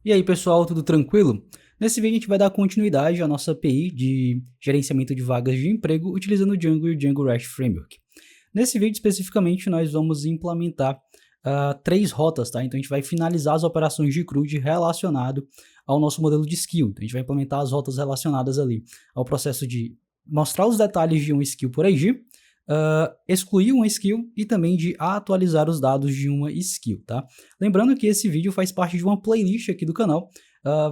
E aí pessoal, tudo tranquilo? Nesse vídeo a gente vai dar continuidade à nossa API de gerenciamento de vagas de emprego utilizando o Django e o Django REST Framework. Nesse vídeo especificamente nós vamos implementar 3 rotas, tá? Então a gente vai finalizar as operações de CRUD relacionado ao nosso modelo de skill. Então a gente vai implementar as rotas relacionadas ali ao processo de mostrar os detalhes de uma skill por ID, excluir uma skill e também de atualizar os dados de uma skill, tá? Lembrando que esse vídeo faz parte de uma playlist aqui do canal,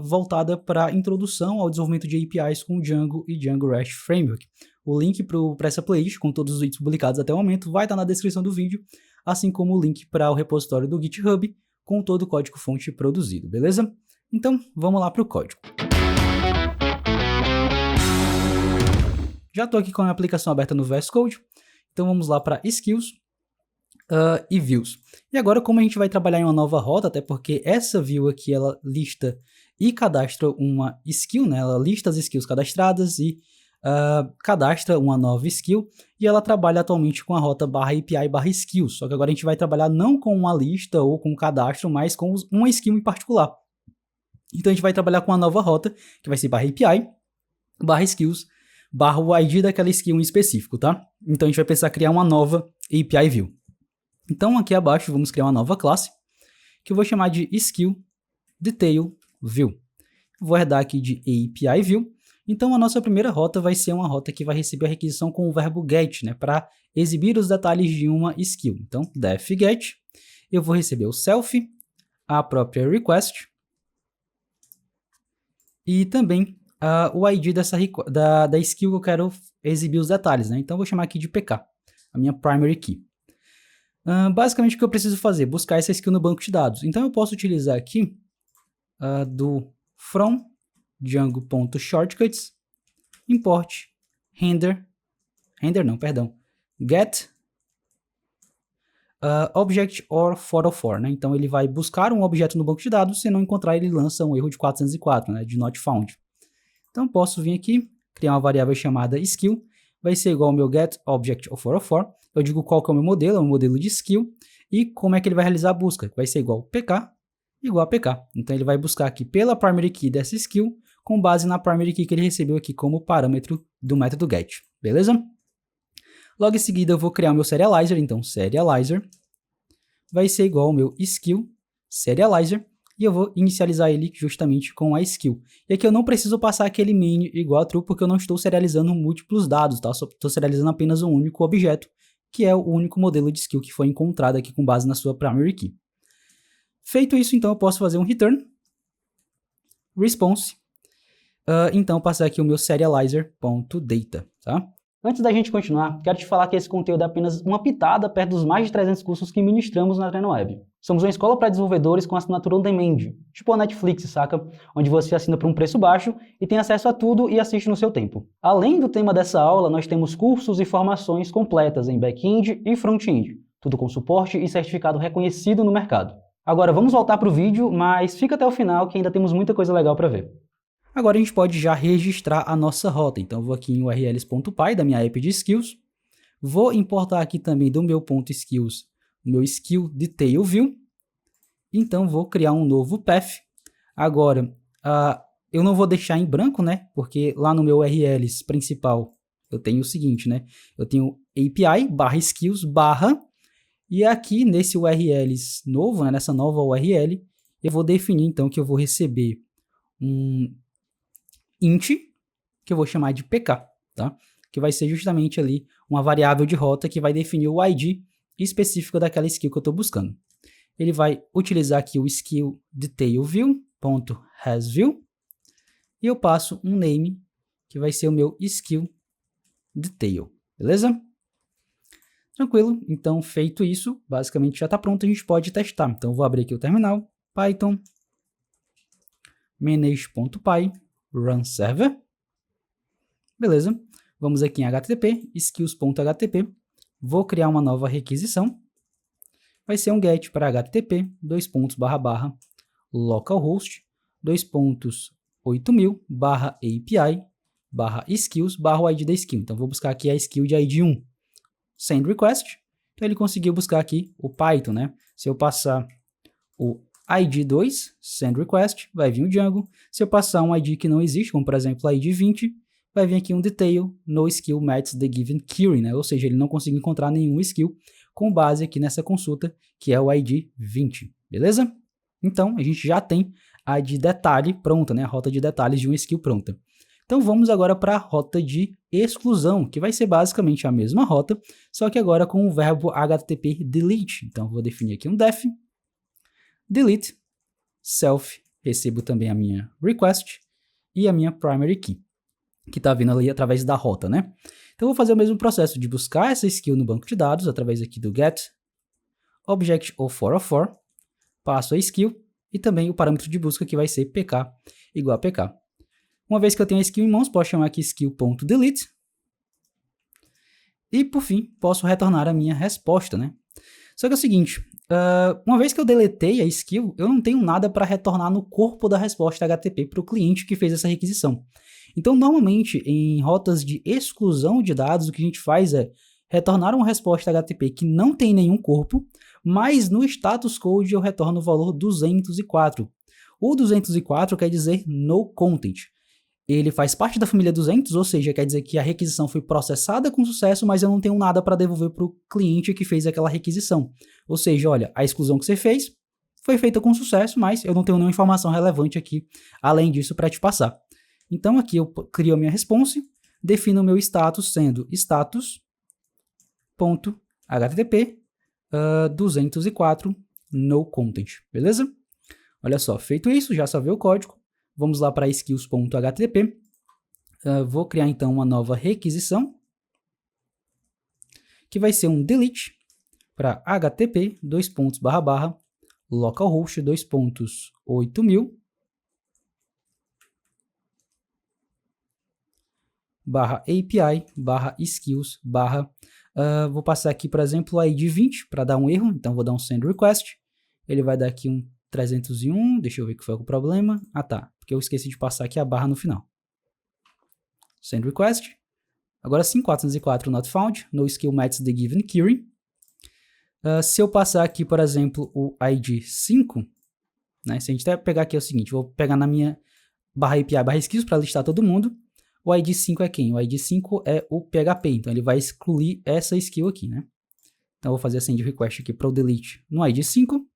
voltada para introdução ao desenvolvimento de APIs com Django e Django REST Framework. O link para essa playlist, com todos os vídeos publicados até o momento, vai estar na descrição do vídeo, assim como o link para o repositório do GitHub, com todo o código-fonte produzido, beleza? Então, vamos lá para o código. Já estou aqui com a aplicação aberta no VS Code, então vamos lá para Skills e Views. E agora, como a gente vai trabalhar em uma nova rota, até porque essa view aqui, ela lista e cadastra uma skill, né? Ela lista as skills cadastradas e cadastra uma nova skill, e ela trabalha atualmente com a rota /API/skills, só que agora a gente vai trabalhar não com uma lista ou com um cadastro, mas com uma skill em particular. Então a gente vai trabalhar com uma nova rota, que vai ser /API/skills, o ID daquela skill em específico, tá? Então a gente vai precisar criar uma nova API View. Então aqui abaixo vamos criar uma nova classe, que eu vou chamar de Skill Detail View. Vou herdar aqui de API View. Então a nossa primeira rota vai ser uma rota que vai receber a requisição com o verbo get, né, para exibir os detalhes de uma skill. Então def get, eu vou receber o self, a própria request e também o ID da skill que eu quero exibir os detalhes, né? Então eu vou chamar aqui de PK, a minha primary key. Basicamente o que eu preciso fazer? Buscar essa skill no banco de dados. Então eu posso utilizar aqui do from django.shortcuts import get object or 404, né? Então ele vai buscar um objeto no banco de dados, se não encontrar ele lança um erro de 404, né? De not found. Então posso vir aqui, criar uma variável chamada skill, vai ser igual ao meu get object or 404, eu digo qual que é o meu modelo, é um modelo de skill, e como é que ele vai realizar a busca, vai ser igual pk igual a pk. Então ele vai buscar aqui pela primary key dessa skill, com base na primary key que ele recebeu aqui como parâmetro do método get, beleza? Logo em seguida eu vou criar o meu serializer, então serializer vai ser igual ao meu skill serializer, e eu vou inicializar ele justamente com a skill. E aqui eu não preciso passar aquele main igual a true, porque eu não estou serializando múltiplos dados, tá? Só estou serializando apenas um único objeto, que é o único modelo de skill que foi encontrado aqui com base na sua primary key. Feito isso, então eu posso fazer um return response. Então eu passar aqui o meu serializer.data, tá? Antes da gente continuar, quero te falar que esse conteúdo é apenas uma pitada perto dos mais de 300 cursos que ministramos na TrenoWeb. Somos uma escola para desenvolvedores com assinatura on demand, tipo a Netflix, saca? Onde você assina por um preço baixo e tem acesso a tudo e assiste no seu tempo. Além do tema dessa aula, nós temos cursos e formações completas em back-end e front-end, tudo com suporte e certificado reconhecido no mercado. Agora vamos voltar para o vídeo, mas fica até o final que ainda temos muita coisa legal para ver. Agora a gente pode já registrar a nossa rota. Então eu vou aqui em urls.py da minha app de skills. Vou importar aqui também do meu ponto skills, o meu skill detail view. Então vou criar um novo path. Agora, eu não vou deixar em branco, né? Porque lá no meu URLs principal eu tenho o seguinte, né? Eu tenho API/skills/ e aqui nesse URLs novo, né, nessa nova URL, eu vou definir então que eu vou receber um int, que eu vou chamar de pk, tá? Que vai ser justamente ali uma variável de rota que vai definir o ID específico daquela skill que eu estou buscando. Ele vai utilizar aqui o skill detail view.hasView e eu passo um name que vai ser o meu skill detail, beleza? Tranquilo, então feito isso, basicamente já está pronto, a gente pode testar. Então eu vou abrir aqui o terminal, python manage.py run server. Beleza. Vamos aqui em http, skills.htp. Vou criar uma nova requisição. Vai ser um get para http, //localhost, 8000/API/skills o ID da skill. Então vou buscar aqui a skill de ID 1. Send request. Então ele conseguiu buscar aqui o Python, né? Se eu passar o id2, send request, vai vir o Django. Se eu passar um id que não existe, como por exemplo id 20, vai vir aqui um detail, no skill matches the given query, né? Ou seja, ele não consegue encontrar nenhum skill com base aqui nessa consulta, que é o id 20, beleza? Então, a gente já tem a de detalhe pronta, né? A rota de detalhes de uma skill pronta. Então, vamos agora para a rota de exclusão, que vai ser basicamente a mesma rota, só que agora com o verbo http delete. Então, vou definir aqui um def, delete, self, recebo também a minha request e a minha primary key, que está vindo ali através da rota, né? Então, eu vou fazer o mesmo processo de buscar essa skill no banco de dados, através aqui do get object o404, passo a skill e também o parâmetro de busca que vai ser pk igual a pk. Uma vez que eu tenho a skill em mãos, posso chamar aqui skill.delete e, por fim, posso retornar a minha resposta, né? Só que é o seguinte, uma vez que eu deletei a skill, eu não tenho nada para retornar no corpo da resposta HTTP para o cliente que fez essa requisição. Então, normalmente, em rotas de exclusão de dados, o que a gente faz é retornar uma resposta HTTP que não tem nenhum corpo, mas no status code eu retorno o valor 204. O 204 quer dizer no content. Ele faz parte da família 200, ou seja, quer dizer que a requisição foi processada com sucesso, mas eu não tenho nada para devolver para o cliente que fez aquela requisição. Ou seja, olha, a exclusão que você fez foi feita com sucesso, mas eu não tenho nenhuma informação relevante aqui, além disso, para te passar. Então, aqui eu crio a minha response, defino o meu status sendo status.http 204 no content, beleza? Olha só, feito isso, já salvei o código. Vamos lá para skills.http. Vou criar então uma nova requisição, que vai ser um delete para http localhost 8000 /API /skills vou passar aqui, por exemplo, o id 20 para dar um erro, então vou dar um send request. Ele vai dar aqui um 301, deixa eu ver o que foi o problema. Ah tá, porque eu esqueci de passar aqui a barra no final. Send request. Agora sim, 404 not found, no skill matches the given query. Se eu passar aqui, por exemplo, o id 5, né, se a gente até pegar aqui é o seguinte, vou pegar na minha /API /skills para listar todo mundo. O id 5 é quem? O id 5 é o PHP, então ele vai excluir essa skill aqui, né? Então eu vou fazer a send request aqui para o delete no id 5.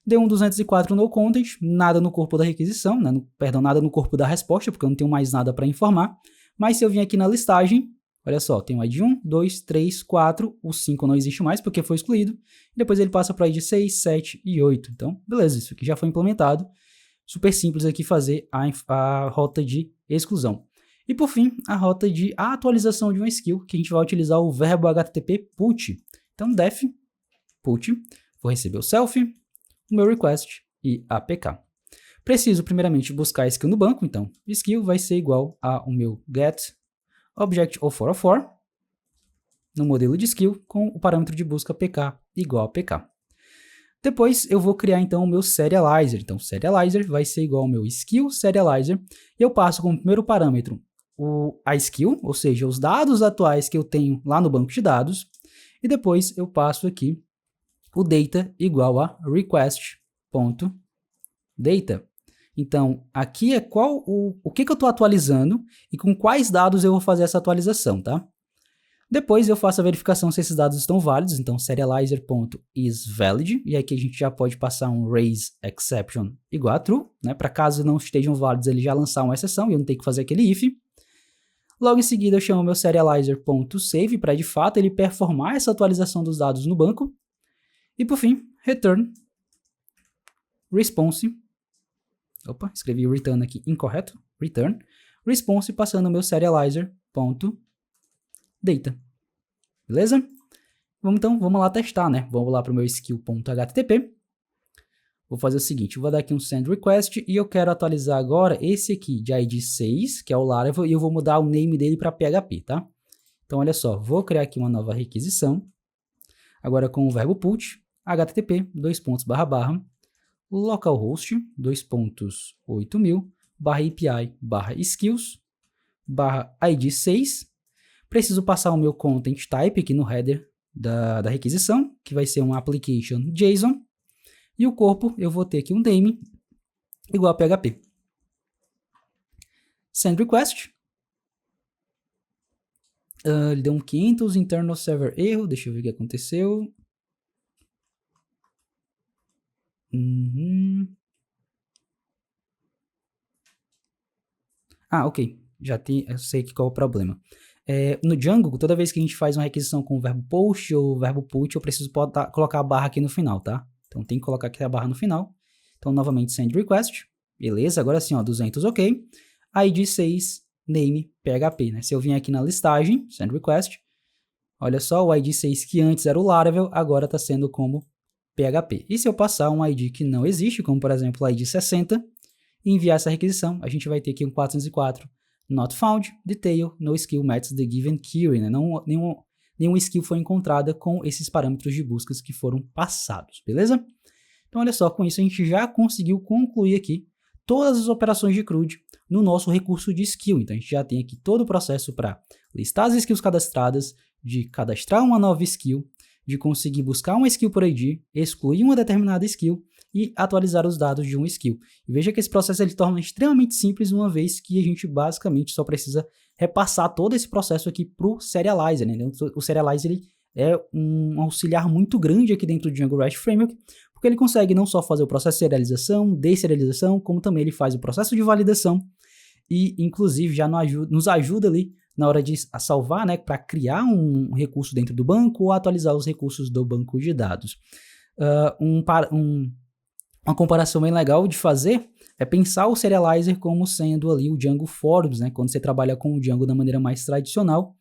Deu um 204 no content, nada no corpo da requisição, né? Perdão, nada no corpo da resposta, porque eu não tenho mais nada para informar. Mas se eu vim aqui na listagem, olha só, tem o id 1, 2, 3, 4, o 5 não existe mais porque foi excluído. Depois ele passa para o id 6, 7 e 8. Então, beleza, isso aqui já foi implementado. Super simples aqui fazer a rota de exclusão. E por fim, a rota de atualização de uma skill, que a gente vai utilizar o verbo http put. Então, def put, vou receber o self, o meu request e apk. Preciso primeiramente buscar a skill no banco, então skill vai ser igual ao meu get object o404 no modelo de skill com o parâmetro de busca pk igual a pk. Depois eu vou criar então o meu serializer. Então serializer vai ser igual ao meu skill serializer e eu passo como primeiro parâmetro a skill, ou seja, os dados atuais que eu tenho lá no banco de dados, e depois eu passo aqui o data igual a request.data. Então, aqui é o que eu estou atualizando e com quais dados eu vou fazer essa atualização, tá? Depois eu faço a verificação se esses dados estão válidos, então serializer.isValid, e aqui a gente já pode passar um raisException igual a true, né? Para caso não estejam válidos, ele já lançar uma exceção e eu não tenho que fazer aquele if. Logo em seguida eu chamo meu serializer.save para de fato ele performar essa atualização dos dados no banco. E por fim, return response. Opa, escrevi return aqui incorreto. Return response passando o meu serializer.data. Beleza? Então, vamos lá testar, né? Vamos lá para o meu skill.http. Vou fazer o seguinte, eu vou dar aqui um send request e eu quero atualizar agora esse aqui de id 6, que é o Laravel, e eu vou mudar o name dele para PHP, tá? Então, olha só, vou criar aqui uma nova requisição, agora com o verbo put, http, localhost, 8000, /API, /skills, /id 6. Preciso passar o meu content type aqui no header da requisição, que vai ser um application JSON. E o corpo, eu vou ter aqui um name igual a PHP. Send request. Ele deu um 500 internal server erro. Deixa eu ver o que aconteceu. Ok. Eu sei qual é o problema. No Django, toda vez que a gente faz uma requisição com o verbo post ou verbo put, eu preciso colocar a barra aqui no final, tá? Então tem que colocar aqui a barra no final. Então, novamente, send request. Beleza, agora sim, 200, ok. ID 6, name, PHP, né? Se eu vim aqui na listagem, send request, olha só, o ID 6 que antes era o Laravel, agora está sendo como PHP. E se eu passar um ID que não existe, como por exemplo o ID 60, e enviar essa requisição, a gente vai ter aqui um 404, not found, detail, no skill matches the given query, né? Nenhuma skill foi encontrada com esses parâmetros de buscas que foram passados, beleza? Então olha só, com isso a gente já conseguiu concluir aqui todas as operações de CRUD no nosso recurso de skill. Então a gente já tem aqui todo o processo para listar as skills cadastradas, de cadastrar uma nova skill, de conseguir buscar uma skill por ID, excluir uma determinada skill e atualizar os dados de uma skill. E veja que esse processo ele torna extremamente simples, uma vez que a gente basicamente só precisa repassar todo esse processo aqui para o Serializer, né? O Serializer ele é um auxiliar muito grande aqui dentro do Django REST Framework, porque ele consegue não só fazer o processo de serialização, deserialização, como também ele faz o processo de validação e, inclusive, já nos ajuda ali na hora de salvar, né, para criar um recurso dentro do banco ou atualizar os recursos do banco de dados. Uma comparação bem legal de fazer é pensar o Serializer como sendo ali o Django Forms, né, quando você trabalha com o Django da maneira mais tradicional.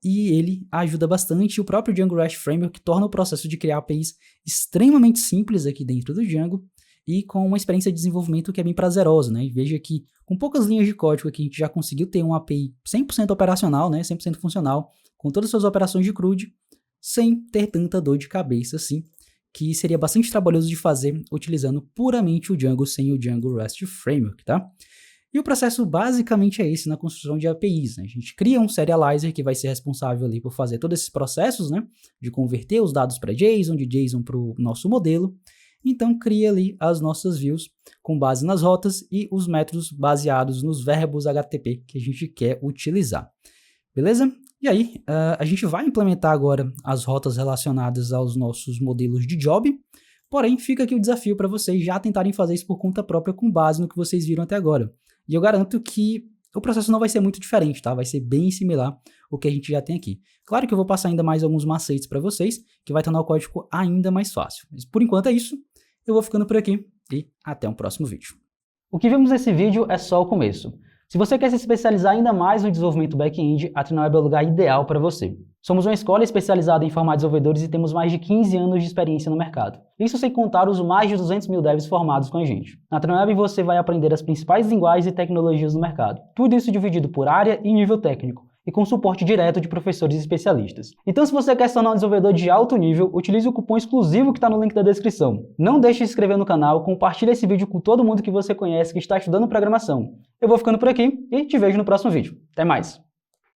E ele ajuda bastante. O próprio Django REST Framework torna o processo de criar APIs extremamente simples aqui dentro do Django e com uma experiência de desenvolvimento que é bem prazerosa, né? E veja que com poucas linhas de código aqui a gente já conseguiu ter uma API 100% operacional, né? 100% funcional, com todas as suas operações de CRUD, sem ter tanta dor de cabeça assim, que seria bastante trabalhoso de fazer utilizando puramente o Django sem o Django REST Framework, tá? E o processo basicamente é esse na construção de APIs, né? A gente cria um Serializer que vai ser responsável ali por fazer todos esses processos, né? De converter os dados para JSON, de JSON para o nosso modelo. Então cria ali as nossas views com base nas rotas e os métodos baseados nos verbos HTTP que a gente quer utilizar. Beleza? E aí, a gente vai implementar agora as rotas relacionadas aos nossos modelos de job. Porém, fica aqui o desafio para vocês já tentarem fazer isso por conta própria com base no que vocês viram até agora. E eu garanto que o processo não vai ser muito diferente, tá? Vai ser bem similar ao que a gente já tem aqui. Claro que eu vou passar ainda mais alguns macetes para vocês, que vai tornar o código ainda mais fácil. Mas por enquanto é isso. Eu vou ficando por aqui e até um próximo vídeo. O que vimos nesse vídeo é só o começo. Se você quer se especializar ainda mais no desenvolvimento back-end, a TreinWeb é o lugar ideal para você. Somos uma escola especializada em formar desenvolvedores e temos mais de 15 anos de experiência no mercado. Isso sem contar os mais de 200 mil devs formados com a gente. Na TreinWeb você vai aprender as principais linguagens e tecnologias do mercado. Tudo isso dividido por área e nível técnico, e com suporte direto de professores especialistas. Então, se você quer se tornar um desenvolvedor de alto nível, utilize o cupom exclusivo que está no link da descrição. Não deixe de se inscrever no canal, compartilhe esse vídeo com todo mundo que você conhece que está estudando programação. Eu vou ficando por aqui e te vejo no próximo vídeo. Até mais!